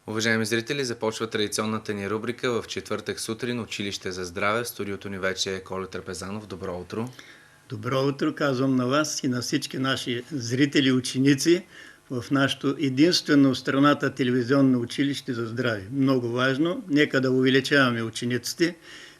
Уважаеми зрители, започва традиционната ни рубрика в четвъртък сутрин Училище за здраве. В студиото ни вече е Колю Трапезанов. Добро утро! Добро утро, казвам на вас и на всички наши зрители и ученици в нашето единствено в страната телевизионно училище за здраве. Много важно, нека да увеличаваме учениците,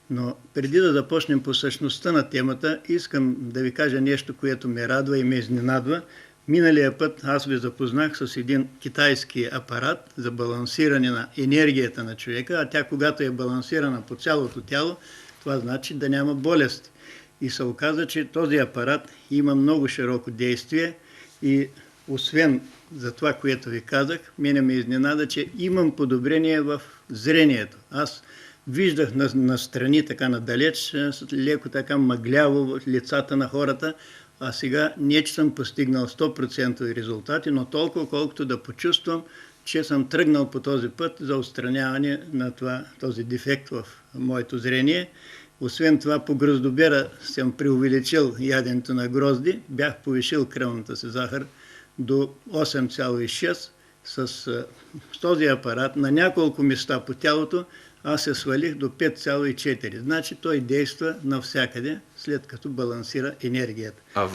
но преди да започнем по същността на темата, искам да ви кажа нещо, което ме радва и ме изненадва. Миналия път аз ви запознах с един китайски апарат за балансиране на енергията на човека, а тя когато е балансирана по цялото тяло, това значи да няма болести. И се оказа, че този апарат има много широко действие и освен за това, което ви казах, мене ме изненада, че имам подобрение в зрението. Аз виждах настрани, така надалеч, леко така мъгляво в лицата на хората, а сега не, че съм постигнал 100% резултати, но толкова, колкото да почувствам, че съм тръгнал по този път за отстраняване на този дефект в моето зрение. Освен това, по гроздобера съм преувеличил яденето на грозди, бях повишил кръвната си захар до 8,6 с този апарат на няколко места по тялото, аз се свалих до 5,4. Значи той действа навсякъде, след като балансира енергията. А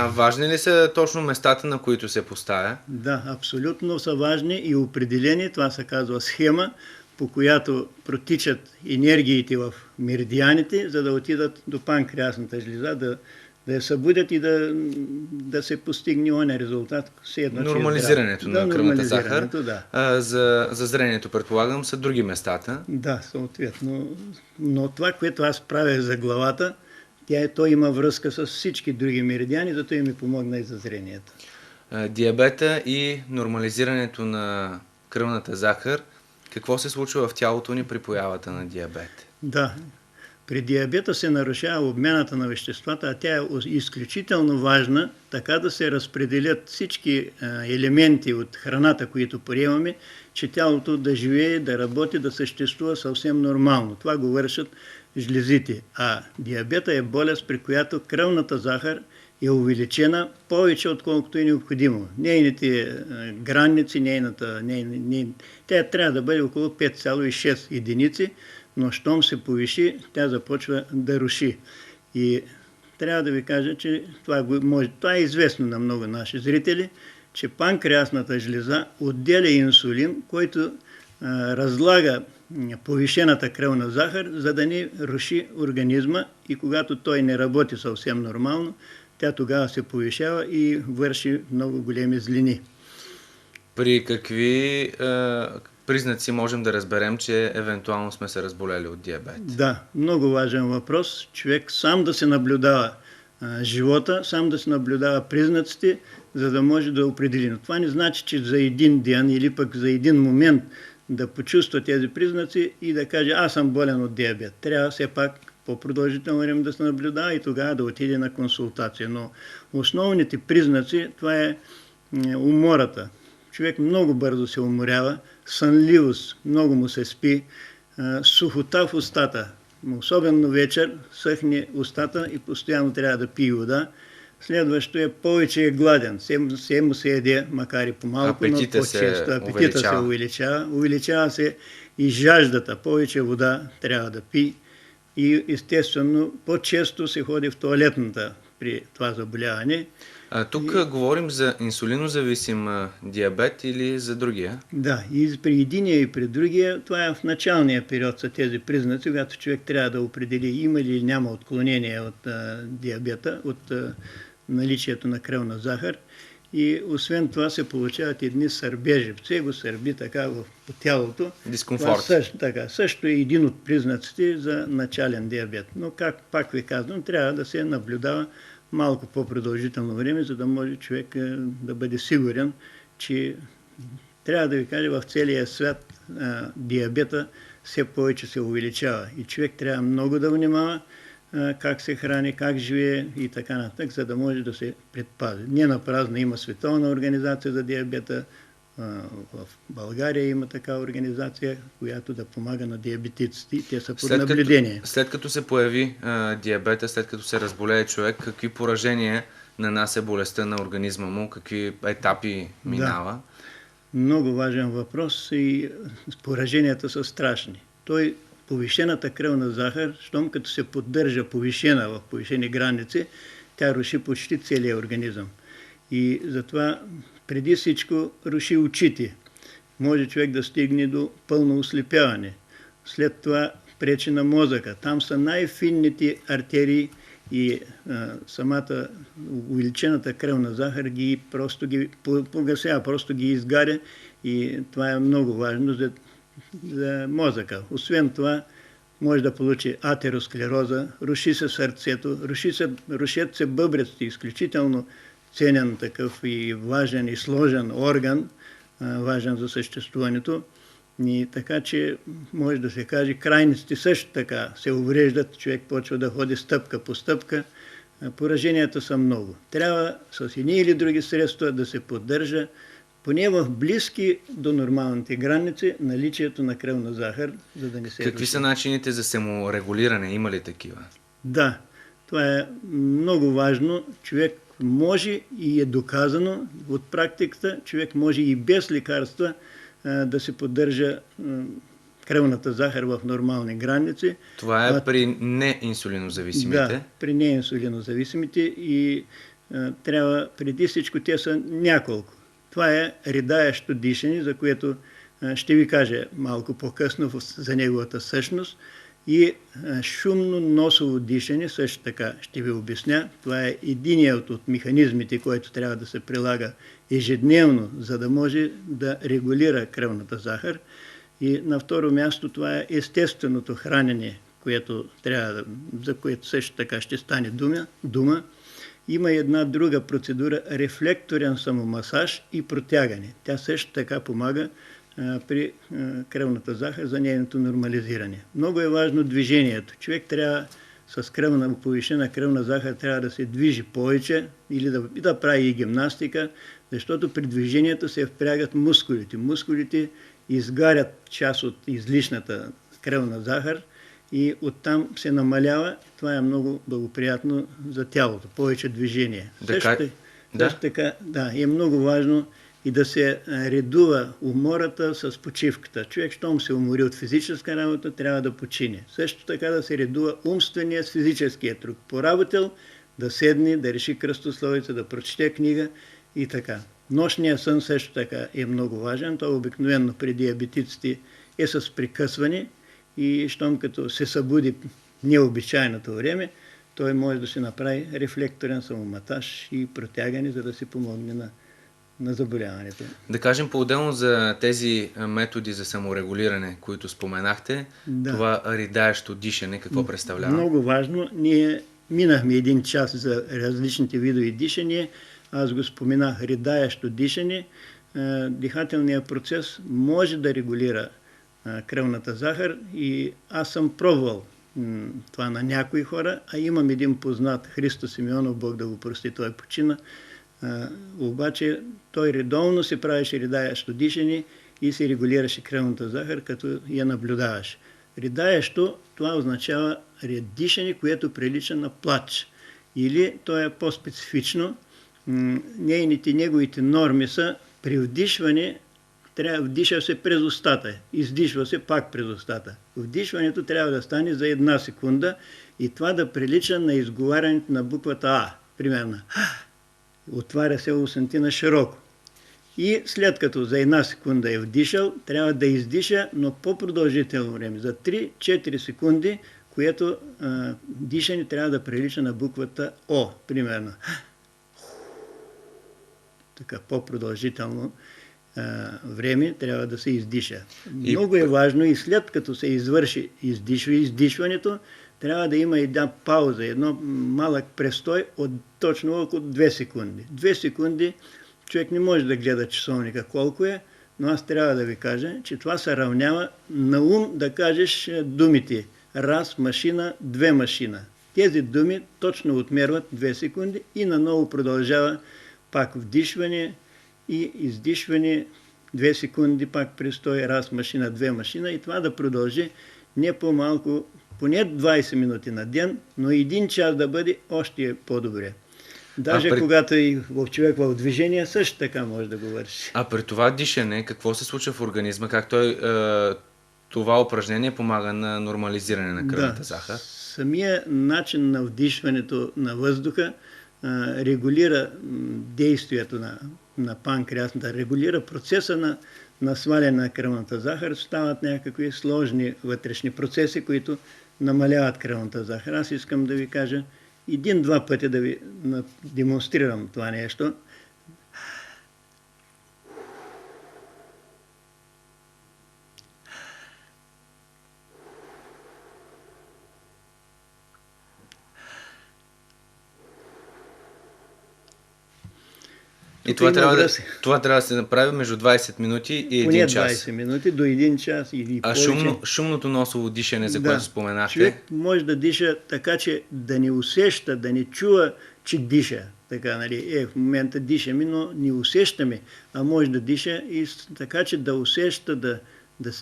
важни ли са точно местата, на които се поставя? Да, абсолютно са важни и определени. Това се казва схема, по която протичат енергиите в меридианите, за да отидат до панкреасната жлеза, да я събудят и да се постигне оня резултат. Нормализирането на кръвната захар. Да. За зрението, предполагам, са други местата. Да, съответно. Но това, което аз правя за главата, той има връзка с всички други меридиани, зато и ми помогна и за зрението. Диабета и нормализирането на кръвната захар. Какво се случва в тялото ни при появата на диабет? Да, при диабета се нарушава обмената на веществата, а тя е изключително важна, така да се разпределят всички елементи от храната, които приемаме, че тялото да живее, да работи, да съществува съвсем нормално. Това го вършат жлезите. А диабета е болест, при която кръвната захар е увеличена повече, отколкото е необходимо. Нейните граници, тя трябва да бъде около 5,6 единици, но щом се повиши, тя започва да руши. И трябва да ви кажа, че това е известно на много наши зрители, че панкреасната жлеза отделя инсулин, който разлага повишената кръвна захар, за да не руши организма, и когато той не работи съвсем нормално, тя тогава се повишава и върши много големи злини. При какви признаци можем да разберем, че евентуално сме се разболели от диабет? Да, много важен въпрос. Човек сам да се наблюдава живота, сам да се наблюдава признаците, за да може да определи. Но това не значи, че за един ден или пък за един момент да почувства тези признаци и да каже: аз съм болен от диабет. Трябва все пак по-продължително време да се наблюдава и тогава да отиде на консултация. Но основните признаци, това е умората. Човек много бързо се уморява, сънливост, много му се спи, сухота в устата. Особено вечер съхне устата и постоянно трябва да пие вода. Следващо е повече е гладен. Все му се еде, макар и по-малко, но по-често. Апетита се увеличава. Увеличава се и жаждата. Повече вода трябва да пие. И естествено по-често се ходи в тоалетната при това заболяване. Тук говорим за инсулинозависим диабет или за другия? Да, и при единия и при другия, това е в началния период са тези признаци, когато човек трябва да определи има ли или няма отклонение от диабета, от наличието на кръвна захар. И освен това се получават едни сърбежи. Все го сърби така по тялото. Дискомфорт. Също е един от признаците за начален диабет. Но пак ви казвам, трябва да се наблюдава малко по-продължително време, за да може човек да бъде сигурен, че трябва да ви кажа, в целия свят диабета все повече се увеличава. И човек трябва много да внимава как се храни, как живее и така нататък, за да може да се предпази. Не напразно има Световна организация за диабета, в България има такава организация, която да помага на диабетиците. Те са под наблюдение. След като се появи диабета, след като се разболее човек, какви поражения нанася болестта на организма му, какви етапи минава? Много важен въпрос и пораженията са страшни. Повишената кръвна захар, щом като се поддържа повишена в повишени граници, тя руши почти целия организъм. И затова преди всичко руши очите. Може човек да стигне до пълно ослепяване. След това пречи на мозъка. Там са най-финните артерии и самата увеличената кръвна захар просто ги погасява, просто ги изгаря и това е много важно за мозъка. Освен това, може да получи атеросклероза, руши се сърцето, рушат се бъбреците, изключително ценен такъв и важен и сложен орган, важен за съществуването. И така че може да се каже, крайниците също така се увреждат, човек почва да ходи стъпка по стъпка. Пораженията са много. Трябва с едни или други средства да се поддържа поне в близки до нормалните граници наличието на кръвна захар, за да не се Какви са начините за саморегулиране? Има ли такива? Да, това е много важно. Човек може и е доказано от практиката, човек може и без лекарства да се поддържа кръвната захар в нормални граници. Това е при неинсулинозависимите? Да, при неинсулинозависимите и трябва, преди всичко, те са няколко. Това е ридаещо дишане, за което ще ви кажа малко по-късно за неговата същност. И шумно носово дишане, също така ще ви обясня. Това е единият от механизмите, който трябва да се прилага ежедневно, за да може да регулира кръвната захар. И на второ място това е естественото хранене, за което също така ще стане дума. Има една друга процедура, рефлекторен самомасаж и протягане. Тя също така помага при кръвната захар за нейното нормализиране. Много е важно движението. Човек трябва с повишена кръвна захар трябва да се движи повече или да прави и гимнастика, защото при движението се впрягат мускулите. Мускулите изгарят част от излишната кръвна захар и оттам се намалява. Това е много благоприятно за тялото. Повече движение. Също така, е много важно и да се редува умората с почивката. Човек, щом се умори от физическа работа, трябва да почине. Също така да се редува умствения с физическия труд. Поработил, да седне, да реши кръстословица, да прочете книга и така. Нощният сън също така е много важен. Той обикновено при диабетиците е с прекъсване и щом като се събуди необичайното време, той може да се направи рефлекторен самоматаж и протягане, за да се помогне на заболяването. Да кажем по-отделно за тези методи за саморегулиране, които споменахте, това ридаещо дишане, какво представлява? Много важно. Ние минахме един час за различните видове дишания. Аз го споменах, ридаещо дишане. Дихателният процес може да регулира кръвната захар и аз съм пробвал това на някои хора, а имам един познат, Христо Симеонов, Бог да го прости, той почина, обаче той редовно се правеше ридаещо дишане и се регулираше кръвната захар, като я наблюдаваш. Ридаещо, това означава дишане, което прилича на плач. Или то е по-специфично. Неговите норми са при вдишване вдиша се през устата, издишва се пак през устата. Вдишването трябва да стане за 1 секунда и това да прилича на изговарянето на буквата А. Примерно. Отваря се устната широко. И след като за 1 секунда е вдишал, трябва да издиша, но по-продължително време, за 3-4 секунди, което дишане трябва да прилича на буквата О. Примерно. Така, по-продължително време трябва да се издиша. Много е важно и след като се извърши издишването, трябва да има една пауза, едно малък престой от точно около 2 секунди. 2 секунди човек не може да гледа часовника колко е, но аз трябва да ви кажа, че това се равнява на ум да кажеш думите раз машина, 2 машина. Тези думи точно отмерват 2 секунди и наново продължава пак вдишване и издишване, 2 секунди пак престой, раз машина, 2 машина и това да продължи не по-малко, поне 20 минути на ден, но 1 час да бъде още по-добре. Даже когато и човек в движение, също така може да го върши. А при това дишане, какво се случва в организма? Как това упражнение помага на нормализиране на кръвната захар? Самия начин на вдишването на въздуха регулира действието на панкреасната, регулира процеса на сваляне на кръвната захар. Стават някакви сложни вътрешни процеси, които намаляват кръвната захар. Аз искам да ви кажа един-два пъти да ви демонстрирам това нещо. И това трябва да се направи между 20 минути и 1 час. 20 минути до 1 час или повече. А шумното носово дишане, за което споменахте? Човек може да диша така, че да не усеща, да не чува, че диша. Така, нали, в момента дишаме, но не усещаме, а може да диша и така, че да усеща,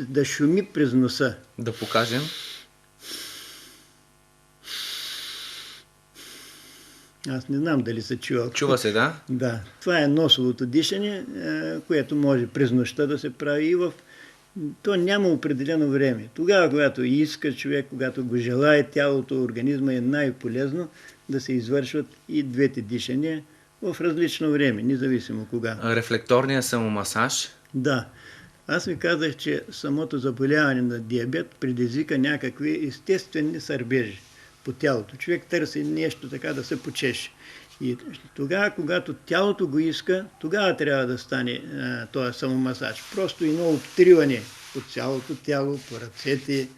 да шуми през носа. Да покажем. Аз не знам дали се чува. Чува се, да? Да. Това е носовото дишане, което може през нощта да се прави и то няма определено време. Тогава, когато иска човек, когато го желае тялото, организма, е най-полезно да се извършват и двете дишания в различно време, независимо кога. Рефлекторния самомасаж? Да. Аз ви казах, че самото заболяване на диабет предизвика някакви естествени сърбежи по тялото. Човек търси нещо така да се почеше. И тогава, когато тялото го иска, тогава трябва да стане този самомасаж. Просто едно обтриване по цялото тяло, по ръцете,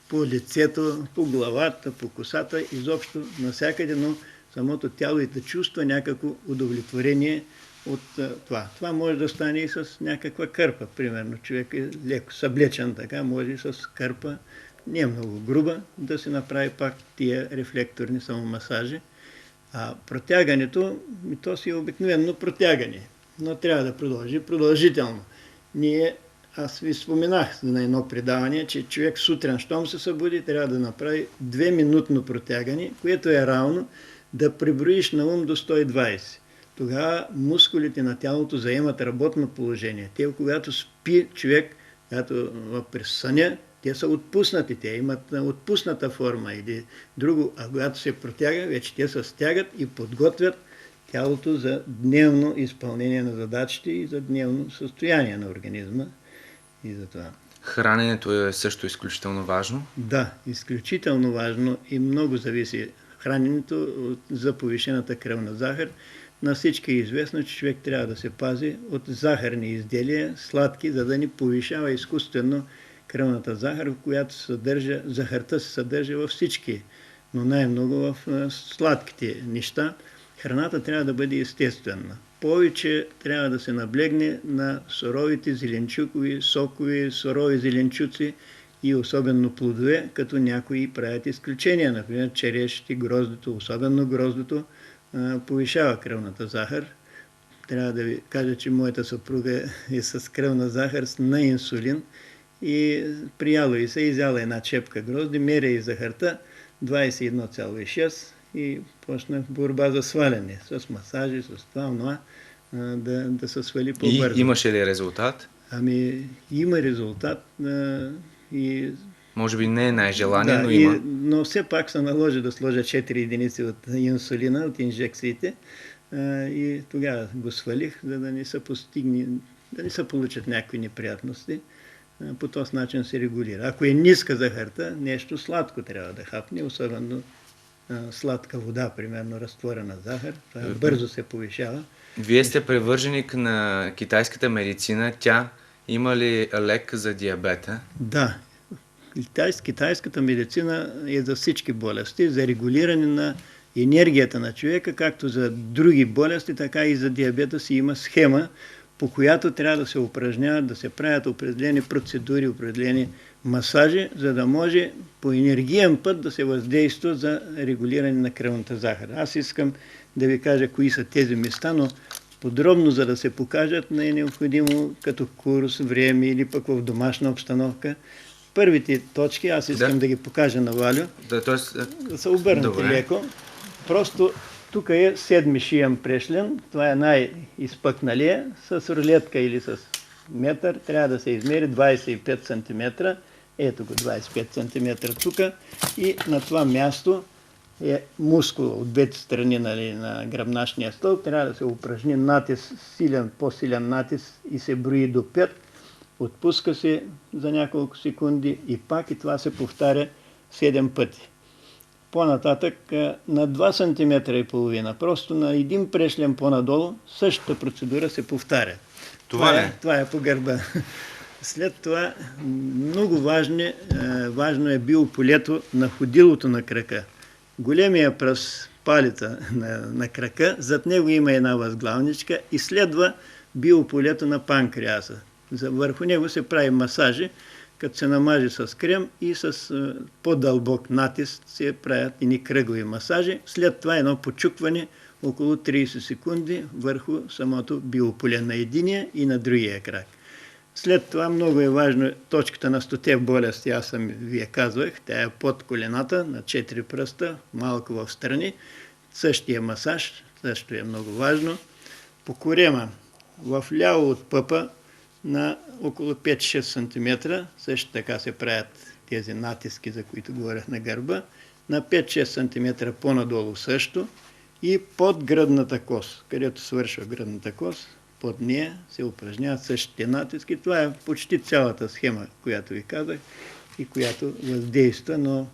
по лицето, по главата, по косата, изобщо навсякъде, но самото тяло и да чувства някакво удовлетворение от това. Това може да стане и с някаква кърпа. Примерно, човек е леко съблечен така, може с кърпа, не е много груба, да се направи пак тия рефлекторни самомасажи. А протягането, то си е обикновено протягане, но трябва да продължи продължително. Аз ви споменах на едно предаване, че човек сутрин, щом се събуди, трябва да направи 2-минутно протягане, което е равно да преброиш на ум до 120. Тогава мускулите на тялото заемат работно положение. Те, когато спи човек, когато през съня, те са отпуснати, те имат отпусната форма или друго, а когато се протяга, вече те се стягат и подготвят тялото за дневно изпълнение на задачите и за дневно състояние на организма. И за това. Храненето е също изключително важно? Да, изключително важно и много зависи храненето за повишената кръвна захар. На всички е известно, че човек трябва да се пази от захарни изделия, сладки, за да не повишава изкуствено кръвната захар, която захарта се съдържа във всички, но най-много в сладките неща. Храната трябва да бъде естествена. Повече трябва да се наблегне на суровите зеленчукови, сокови, сурови зеленчуци и особено плодове, като някои правят изключения. Например, черешите, гроздето, особено гроздето, повишава кръвната захар. Трябва да ви кажа, че моята съпруга е с кръвна захар на инсулин и прияло и се изяла една чепка грозди, меря и захарта 21,6 и почна борба за сваляне с масажи, с това, да се свали по-бързо. И имаше ли резултат? Ами, има резултат и... Може би не е най-желание, но има. Но все пак се наложи да сложа 4 единици от инсулина, от инжекциите и тогава го свалих, за да не се постигне, да не се получат някакви неприятности. По този начин се регулира. Ако е ниска захарта, нещо сладко трябва да хапне, особено сладка вода, примерно разтворена захар. Това бързо се повишава. Вие сте привърженик на китайската медицина. Тя има ли лек за диабета? Да. Китайската медицина е за всички болести, за регулиране на енергията на човека, както за други болести, така и за диабета си има схема, по която трябва да се упражняват, да се правят определени процедури, определени масажи, за да може по енергиен път да се въздейства за регулиране на кръвната захар. Аз искам да ви кажа кои са тези места, но подробно, за да се покажат, не е необходимо като курс, време или пък в домашна обстановка. Първите точки, аз искам да ги покажа на Валю, да се обърнете леко. Просто Тук е 7 шиен прешлен, това е най-изпъкналия, с рулетка или с метър, трябва да се измери 25 см, ето го 25 см тук, и на това място е мускул от двете страни, нали, на гръбначния стълб, трябва да се упражни натиск, силен, по-силен натиск и се брои до 5, отпуска се за няколко секунди и пак, и това се повтаря 7 пъти. По-нататък на 2,5 см, просто на един прешлен по-надолу, същата процедура се повтаря. Това е по гърба. След това много важно е биополето на ходилото на крака. Големия пръст, палеца на крака, зад него има една възглавничка и следва биополето на панкреаса. Върху него се прави масажи, като се намаже с крем и с по-дълбок натиск се правят едни кръгови масажи. След това едно почукване около 30 секунди върху самото биополе на единия и на другия крак. След това много е важно точката на стотев болести, аз вие казвах, тя е под колената на 4 пръста, малко в страни. Същия масаж, също е много важно. По корема, в ляво от пъпа на около 5-6 см, също така се правят тези натиски, за които говорях на гърба, на 5-6 см по-надолу също и под гръдната кост, където свършва гръдната кост, под нея се упражняват същите натиски. Това е почти цялата схема, която ви казах и която въздейства, но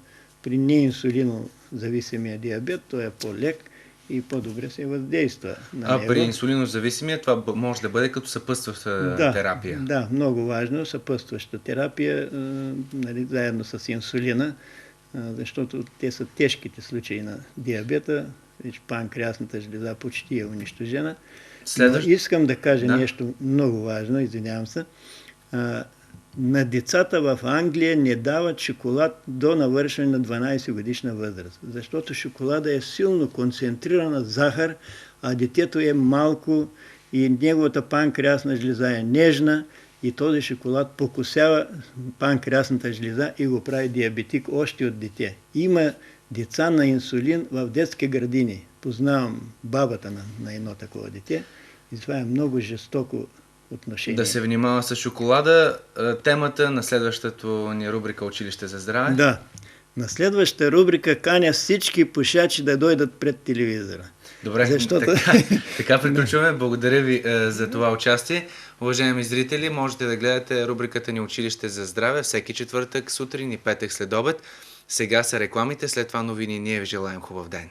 при неинсулинозависимия диабет той е по-лек и по-добре се въздейства на него. При инсулинозависимия това може да бъде като съпътстваща терапия? Да, много важно. Съпътстваща терапия, нали, заедно с инсулина, защото те са тежките случаи на диабета, панкреасната жлеза почти е унищожена. Но искам да кажа нещо много важно, извинявам се. На децата в Англия не дават шоколад до навършване на 12 годишна възраст, защото шоколада е силно концентрирана захар, а детето е малко и неговата панкреасна жлеза е нежна и този шоколад покосява панкреасната жлеза и го прави диабетик още от дете. Има деца на инсулин в детски градини. Познавам бабата на едно такова дете и това е много жестоко отношение. Да се внимава с шоколада. Темата на следващата ни рубрика Училище за здраве. Да. На следващата рубрика каня всички пушачи да дойдат пред телевизора. Добре, така приключваме. Благодаря ви за това участие. Уважаеми зрители, можете да гледате рубриката ни Училище за здраве всеки четвъртък сутрин и петък след обед. Сега са рекламите, след това новини. Ние ви желаем хубав ден.